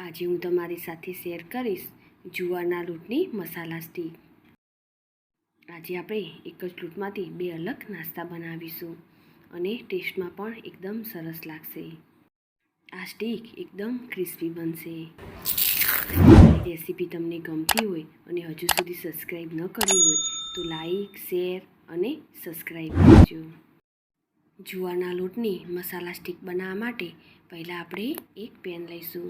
આજે હું તમારી સાથે શેર કરીશ જુવારના લોટની મસાલા સ્ટીક। આજે આપણે એક જ લોટમાંથી બે અલગ નાસ્તા બનાવીશું અને ટેસ્ટમાં પણ એકદમ સરસ લાગશે। આ સ્ટીક એકદમ ક્રિસ્પી બનશે। રેસીપી તમને ગમતી હોય અને હજુ સુધી સબસ્ક્રાઈબ ન કરી હોય તો લાઈક, શેર અને સબસ્ક્રાઈબ કરજો। જુવારના લોટની મસાલા સ્ટીક બનાવવા માટે પહેલાં આપણે એક પેન લઈશું।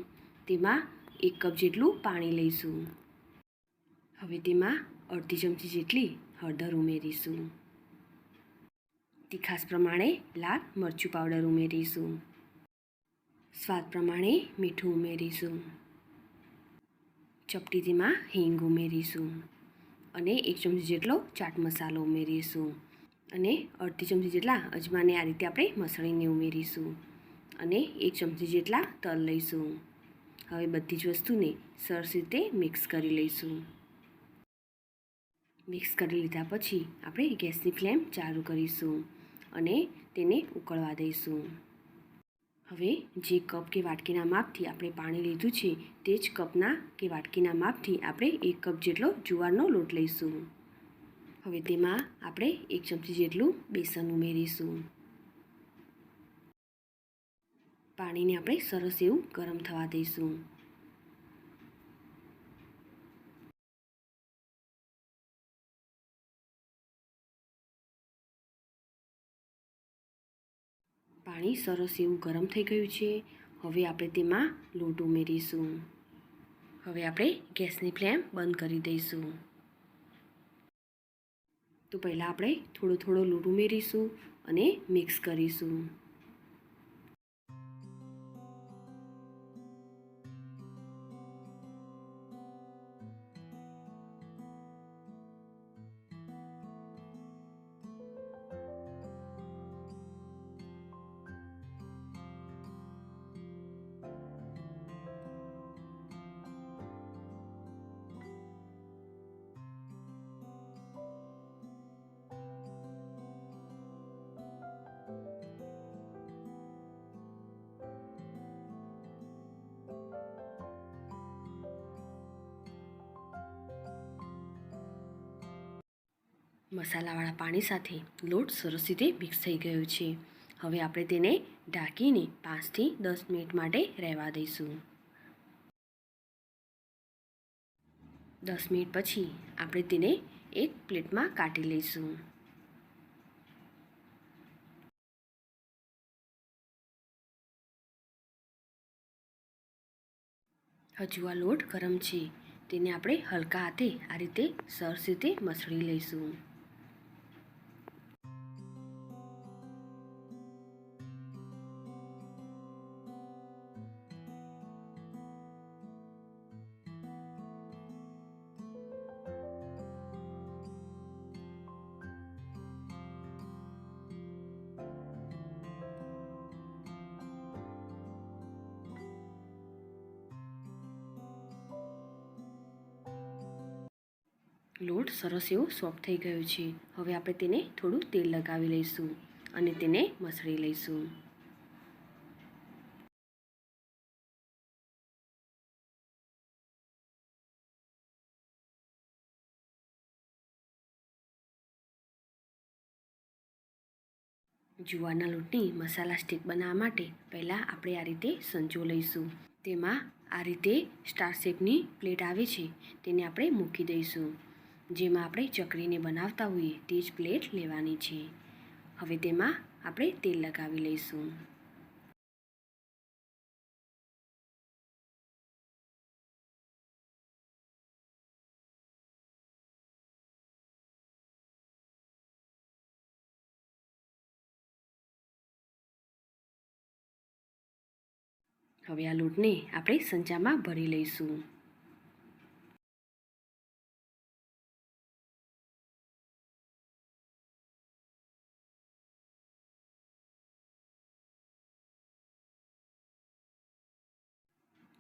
તેમાં 1 કપ જેટલું પાણી લઈશું। હવે તેમાં અડધી ચમચી જેટલી હળદર ઉમેરીશું। તીખાસ પ્રમાણે લાલ મરચું પાવડર ઉમેરીશું। સ્વાદ પ્રમાણે મીઠું ઉમેરીશું। ચપટી તેમાં હિંગ ઉમેરીશું અને 1 ચમચી જેટલો ચાટ મસાલો ઉમેરીશું અને અડધી ચમચી જેટલા અજમાને આ રીતે આપણે મસળીને ઉમેરીશું અને 1 ચમચી જેટલા તલ લઈશું। હવે બધી જ વસ્તુને સરસ રીતે મિક્સ કરી લઈશું। મિક્સ કરી લીધા પછી આપણે ગેસની ફ્લેમ ચાલુ કરીશું અને તેને ઉકળવા દઈશું। હવે જે કપ કે વાટકીના માપથી આપણે પાણી લીધું છે તે જ કપના કે વાટકીના માપથી આપણે 1 કપ જેટલો જુવારનો લોટ લઈશું। હવે તેમાં આપણે 1 ચમચી જેટલું બેસન ઉમેરીશું। પાણીને આપણે સરસ એવું ગરમ થવા દઈશું। પાણી સરસ એવું ગરમ થઈ ગયું છે। હવે આપણે તેમાં લોટ ઉમેરીશું। હવે આપણે ગેસની ફ્લેમ બંધ કરી દઈશું। તો પહેલાં આપણે થોડો લોટ ઉમેરીશું અને મિક્સ કરીશું। મસાલાવાળા પાણી સાથે લોટ સરસ રીતે મિક્સ થઈ ગયો છે। હવે આપણે તેને ઢાંકીને 5 થી 10 મિનિટ માટે રહેવા દઈશું। 10 મિનિટ પછી આપણે તેને એક પ્લેટમાં કાઢી લઈશું। હજુ આ લોટ ગરમ છે, તેને આપણે હલકા હાથે આ રીતે સરસ રીતે મસળી લઈશું। લોટ સરસ એવો સોફ્ટ થઈ ગયો છે। હવે આપણે તેને થોડું તેલ લગાવી લઈશું અને તેને મસળી લઈશું। જુવારના લોટની મસાલા સ્ટીક બનાવવા માટે પહેલાં આપણે આ રીતે સંચો લઈશું। તેમાં આ રીતે સ્ટાર શેપની પ્લેટ આવે છે તેને આપણે મૂકી દઈશું। જેમાં આપણે ચકરીને બનાવતા હોઈએ તે જ પ્લેટ લેવાની છે। હવે તેમાં આપણે તેલ લગાવી લઈશું। હવે આ લોટને આપણે સંચામાં ભરી લઈશું।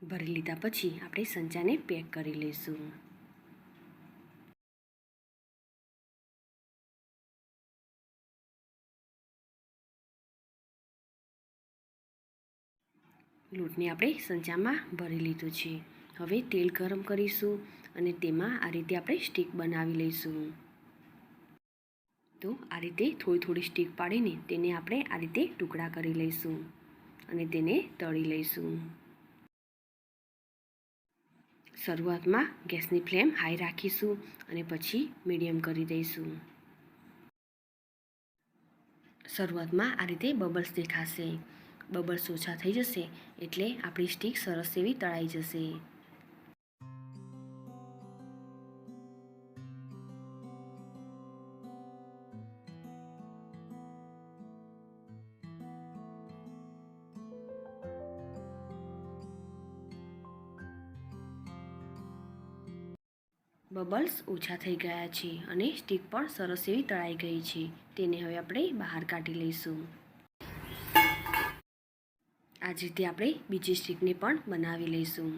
ભરી લીધા પછી આપણે સંચાને પેક કરી લઈશું। લોટને આપણે સંચામાં ભરી લીધો છે. હવે તેલ ગરમ કરીશું અને તેમાં આ રીતે આપણે સ્ટીક બનાવી લઈશું. તો આ રીતે થોડી થોડી સ્ટીક પાડીને તેને આપણે આ રીતે ટુકડા કરી લઈશું અને તેને તળી લઈશું. શરૂઆતમાં ગેસની ફ્લેમ હાઈ રાખીશું અને પછી મીડિયમ કરી દઈશું. શરૂઆતમાં આ રીતે બબલ્સ દેખાશે. બબલ્સ ઓછા થઈ જશે એટલે આપણી સ્ટીક સરસ એવી તળાઈ જશે. બબલ્સ ઓછા થઈ ગયા છે અને સ્ટીક પણ સરસ એવી તળાઈ ગઈ છે. તેને હવે આપણે બહાર કાઢી લઈશું. આ જ રીતે આપણે બીજી સ્ટીકને પણ બનાવી લઈશું.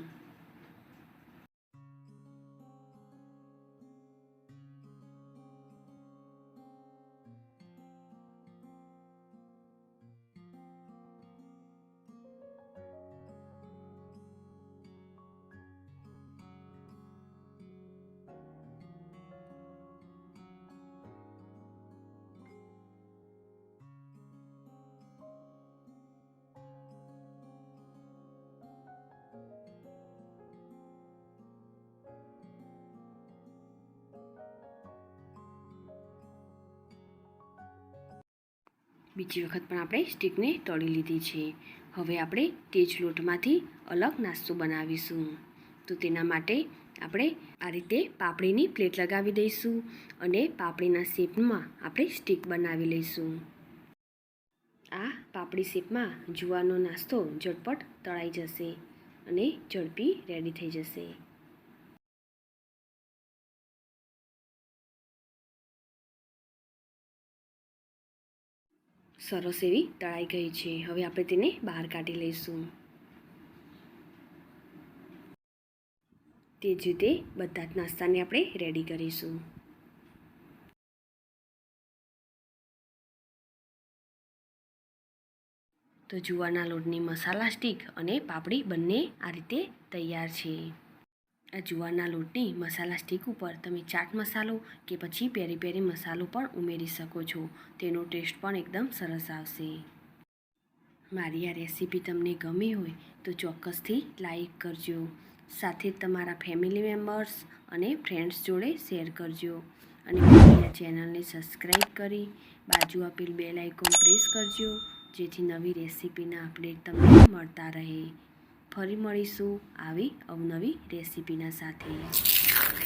બીજી વખત પણ આપણે સ્ટીકને તળી લીધી છે. હવે આપણે તે જ લોટમાંથી અલગ નાસ્તો બનાવીશું. તો તેના માટે આપણે આ રીતે પાપડીની પ્લેટ લગાવી દઈશું અને પાપડીના શેપમાં આપણે સ્ટીક બનાવી લઈશું. આ પાપડી શેપમાં જુવારનો નાસ્તો ઝટપટ તળાઈ જશે અને ઝડપી રેડી થઈ જશે. સરસ એવી તળાઈ ગઈ છે. હવે આપણે તેને બહાર કાઢી લઈશું. તે જ રીતે બધા જ નાસ્તાને આપણે રેડી કરીશું. તો જુવારના લોટની મસાલા સ્ટીક અને પાપડી બંને આ રીતે તૈયાર છે. આ જુવારના લોટની મસાલા સ્ટીક ઉપર તમે ચાટ મસાલો કે પછી પેરી પેરી મસાલો પણ ઉમેરી શકો છો. તેનો ટેસ્ટ પણ એકદમ સરસ આવશે. મારી આ રેસીપી તમને ગમી હોય તો ચોક્કસથી લાઈક કરજો. સાથે તમારા ફેમિલી મેમ્બર્સ અને ફ્રેન્ડ્સ જોડે શેર કરજો. અને મારી આ ચેનલને સબસ્ક્રાઈબ કરી બાજુ આપેલ બેલ આઇકોન પ્રેસ કરજો, જેથી નવી રેસીપીના અપડેટ તમને મળતા રહે. ફરી મળીશું આવી અવનવી રેસીપીના સાથે.